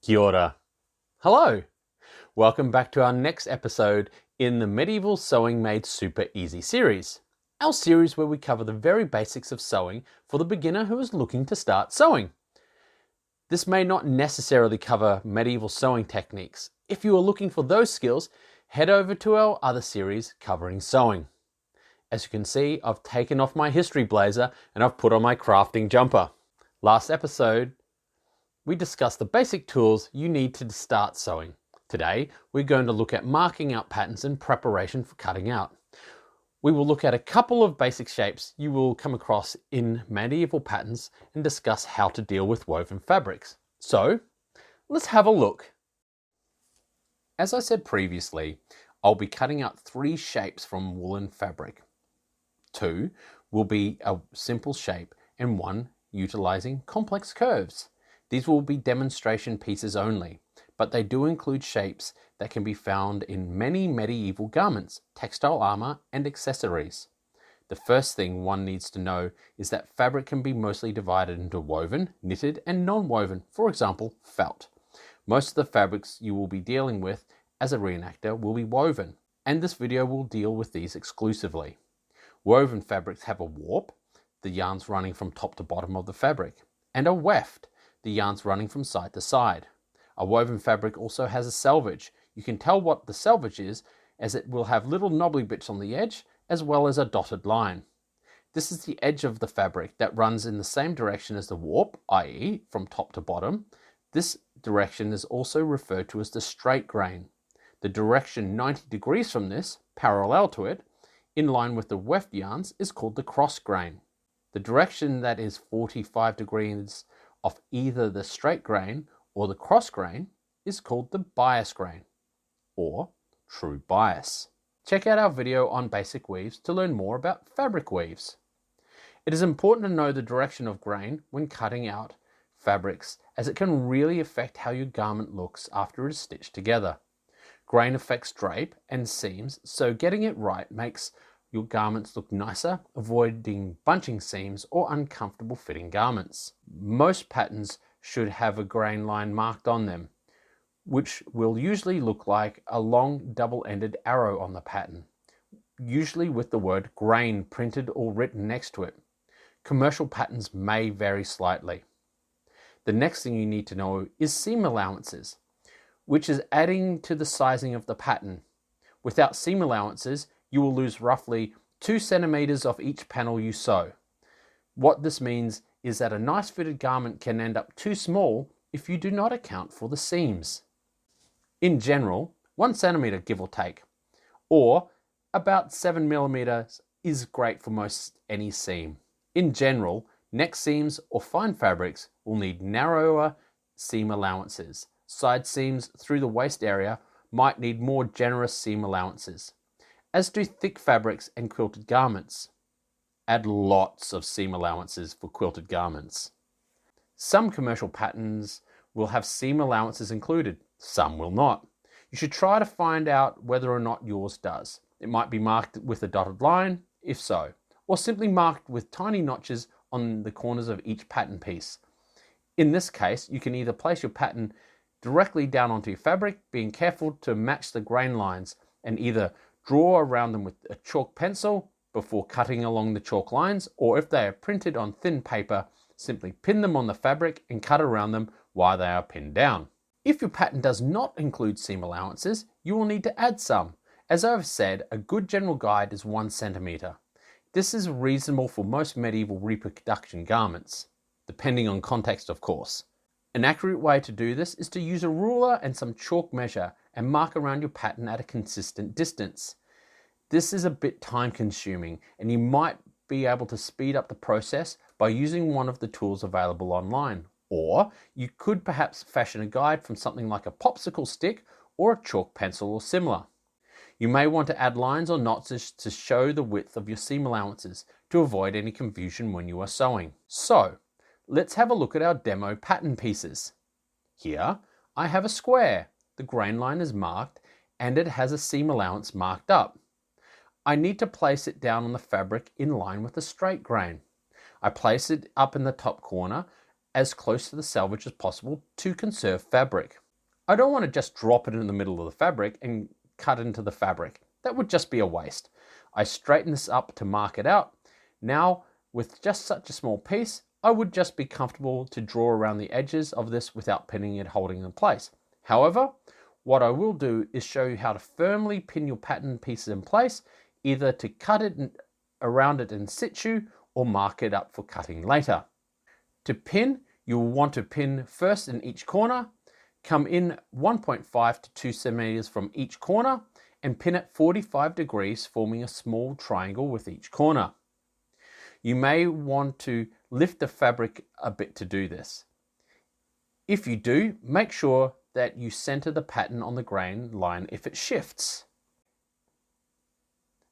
Kia ora. Hello. Welcome back to our next episode in the Medieval Sewing Made Super Easy series. Our series where we cover the very basics of sewing for the beginner who is looking to start sewing. This may not necessarily cover medieval sewing techniques. If you are looking for those skills, head over to our other series covering sewing. As you can see, I've taken off my history blazer and I've put on my crafting jumper. Last episode, we discussed the basic tools you need to start sewing. Today, we're going to look at marking out patterns in preparation for cutting out. We will look at a couple of basic shapes you will come across in medieval patterns and discuss how to deal with woven fabrics. So, let's have a look. As I said previously, I'll be cutting out 3 shapes from woolen fabric. 2 will be a simple shape and 1 utilizing complex curves. These will be demonstration pieces only, but they do include shapes that can be found in many medieval garments, textile armor, and accessories. The first thing one needs to know is that fabric can be mostly divided into woven, knitted, and non-woven, for example, felt. Most of the fabrics you will be dealing with as a reenactor will be woven, and this video will deal with these exclusively. Woven fabrics have a warp, the yarns running from top to bottom of the fabric, and a weft, the yarns running from side to side. A woven fabric also has a selvage. You can tell what the selvage is as it will have little knobbly bits on the edge as well as a dotted line. This is the edge of the fabric that runs in the same direction as the warp, i.e. from top to bottom. This direction is also referred to as the straight grain. The direction 90 degrees from this, parallel to it, in line with the weft yarns, is called the cross grain. The direction that is 45 degrees of either the straight grain or the cross grain is called the bias grain, or true bias. Check out our video on basic weaves to learn more about fabric weaves. It is important to know the direction of grain when cutting out fabrics, as it can really affect how your garment looks after it is stitched together. Grain affects drape and seams, so getting it right makes your garments look nicer, avoiding bunching seams or uncomfortable fitting garments. Most patterns should have a grain line marked on them, which will usually look like a long double-ended arrow on the pattern, usually with the word grain printed or written next to it. Commercial patterns may vary slightly. The next thing you need to know is seam allowances, which is adding to the sizing of the pattern. Without seam allowances, you will lose roughly 2 centimeters of each panel you sew. What this means is that a nice fitted garment can end up too small if you do not account for the seams. In general, 1 centimeter give or take, or about 7 millimeters is great for most any seam. In general, neck seams or fine fabrics will need narrower seam allowances. Side seams through the waist area might need more generous seam allowances, as do thick fabrics and quilted garments. Add lots of seam allowances for quilted garments. Some commercial patterns will have seam allowances included, some will not. You should try to find out whether or not yours does. It might be marked with a dotted line, if so, or simply marked with tiny notches on the corners of each pattern piece. In this case, you can either place your pattern directly down onto your fabric, being careful to match the grain lines, and either draw around them with a chalk pencil before cutting along the chalk lines, or if they are printed on thin paper, simply pin them on the fabric and cut around them while they are pinned down. If your pattern does not include seam allowances, you will need to add some. As I have said, a good general guide is 1 centimeter. This is reasonable for most medieval reproduction garments, depending on context of course. An accurate way to do this is to use a ruler and some chalk measure and mark around your pattern at a consistent distance. This is a bit time consuming, and you might be able to speed up the process by using one of the tools available online. Or you could perhaps fashion a guide from something like a popsicle stick or a chalk pencil or similar. You may want to add lines or knots to show the width of your seam allowances to avoid any confusion when you are sewing. So, let's have a look at our demo pattern pieces. Here, I have a square. The grain line is marked and it has a seam allowance marked up. I need to place it down on the fabric in line with the straight grain. I place it up in the top corner as close to the selvage as possible to conserve fabric. I don't want to just drop it in the middle of the fabric and cut into the fabric. That would just be a waste. I straighten this up to mark it out. Now, with just such a small piece, I would just be comfortable to draw around the edges of this without pinning it, holding in place. However, what I will do is show you how to firmly pin your pattern pieces in place, either to cut it around it in situ or mark it up for cutting later. To pin, you will want to pin first in each corner, come in 1.5 to 2 centimeters from each corner, and pin at 45 degrees, forming a small triangle with each corner. You may want to lift the fabric a bit to do this. If you do, make sure that you center the pattern on the grain line if it shifts.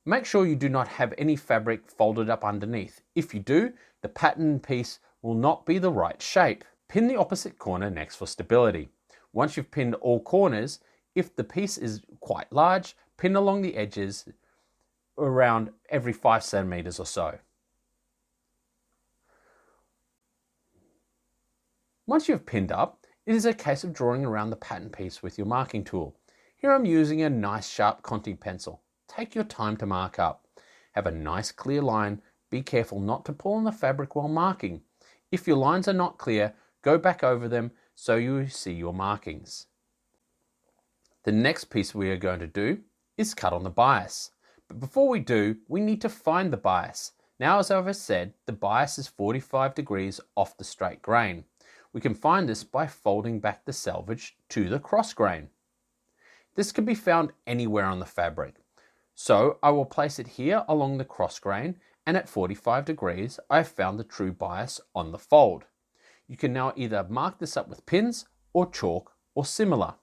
Make sure you do not have any fabric folded up underneath. If you do, the pattern piece will not be the right shape. Pin the opposite corner next for stability. Once you've pinned all corners, if the piece is quite large, pin along the edges around every 5 centimeters or so. Once you've pinned up, it is a case of drawing around the pattern piece with your marking tool. Here I'm using a nice sharp Conti pencil. Take your time to mark up. Have a nice clear line. Be careful not to pull on the fabric while marking. If your lines are not clear, go back over them so you see your markings. The next piece we are going to do is cut on the bias. But before we do, we need to find the bias. Now, as I've said, the bias is 45 degrees off the straight grain. We can find this by folding back the selvage to the cross grain. This can be found anywhere on the fabric. So I will place it here along the cross grain, and at 45 degrees, I've found the true bias on the fold. You can now either mark this up with pins or chalk or similar.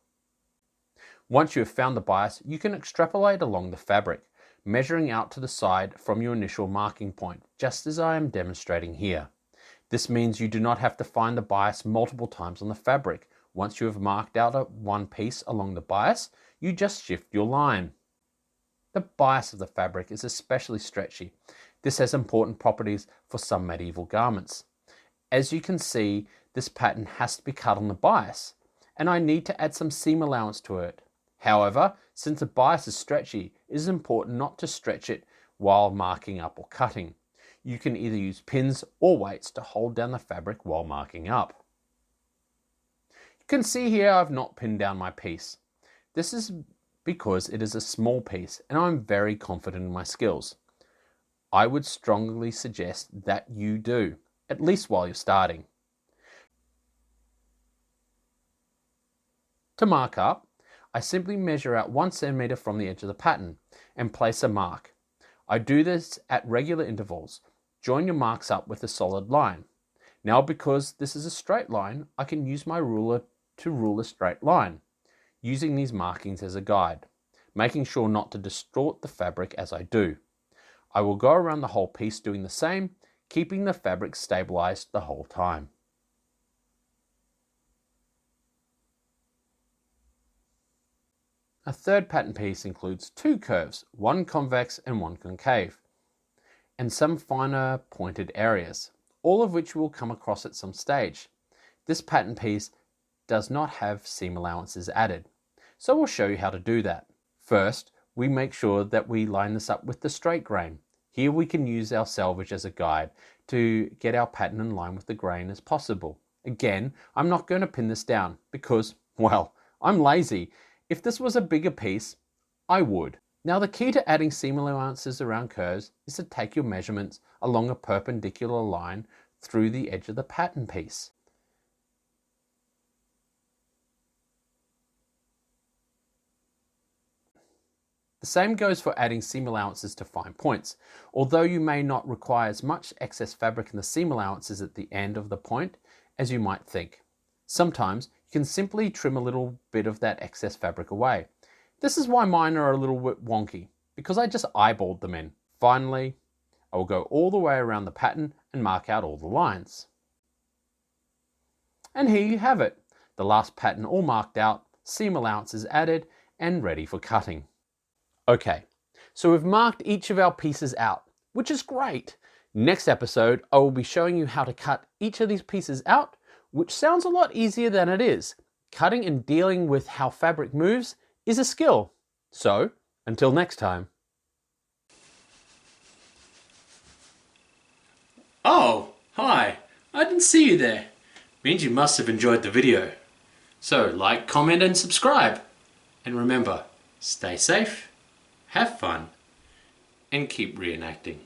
Once you have found the bias, you can extrapolate along the fabric, measuring out to the side from your initial marking point, just as I am demonstrating here. This means you do not have to find the bias multiple times on the fabric. Once you have marked out one piece along the bias, you just shift your line. The bias of the fabric is especially stretchy. This has important properties for some medieval garments. As you can see, this pattern has to be cut on the bias, and I need to add some seam allowance to it. However, since the bias is stretchy, it is important not to stretch it while marking up or cutting. You can either use pins or weights to hold down the fabric while marking up. You can see here I've not pinned down my piece. This is because it is a small piece and I'm very confident in my skills. I would strongly suggest that you do, at least while you're starting. To mark up, I simply measure out 1 centimeter from the edge of the pattern and place a mark. I do this at regular intervals. Join your marks up with a solid line. Now, because this is a straight line, I can use my ruler to rule a straight line, using these markings as a guide, making sure not to distort the fabric as I do. I will go around the whole piece doing the same, keeping the fabric stabilized the whole time. A third pattern piece includes 2 curves, one convex and one concave, and some finer pointed areas, all of which you will come across at some stage. This pattern piece does not have seam allowances added, so we'll show you how to do that. First, we make sure that we line this up with the straight grain. Here we can use our selvage as a guide to get our pattern in line with the grain as possible. Again, I'm not going to pin this down because, well, I'm lazy. If this was a bigger piece, I would. Now, the key to adding seam allowances around curves is to take your measurements along a perpendicular line through the edge of the pattern piece. The same goes for adding seam allowances to fine points. Although you may not require as much excess fabric in the seam allowances at the end of the point as you might think. Sometimes you can simply trim a little bit of that excess fabric away. This is why mine are a little bit wonky, because I just eyeballed them in. Finally, I will go all the way around the pattern and mark out all the lines. And here you have it. The last pattern all marked out, seam allowances added, and ready for cutting. Okay, so we've marked each of our pieces out, which is great. Next episode, I will be showing you how to cut each of these pieces out which sounds a lot easier than it is. Cutting and dealing with how fabric moves is a skill. So, until next time. Oh, hi, I didn't see you there. Means you must have enjoyed the video. So like, comment and subscribe. And remember, stay safe, have fun, and keep reenacting.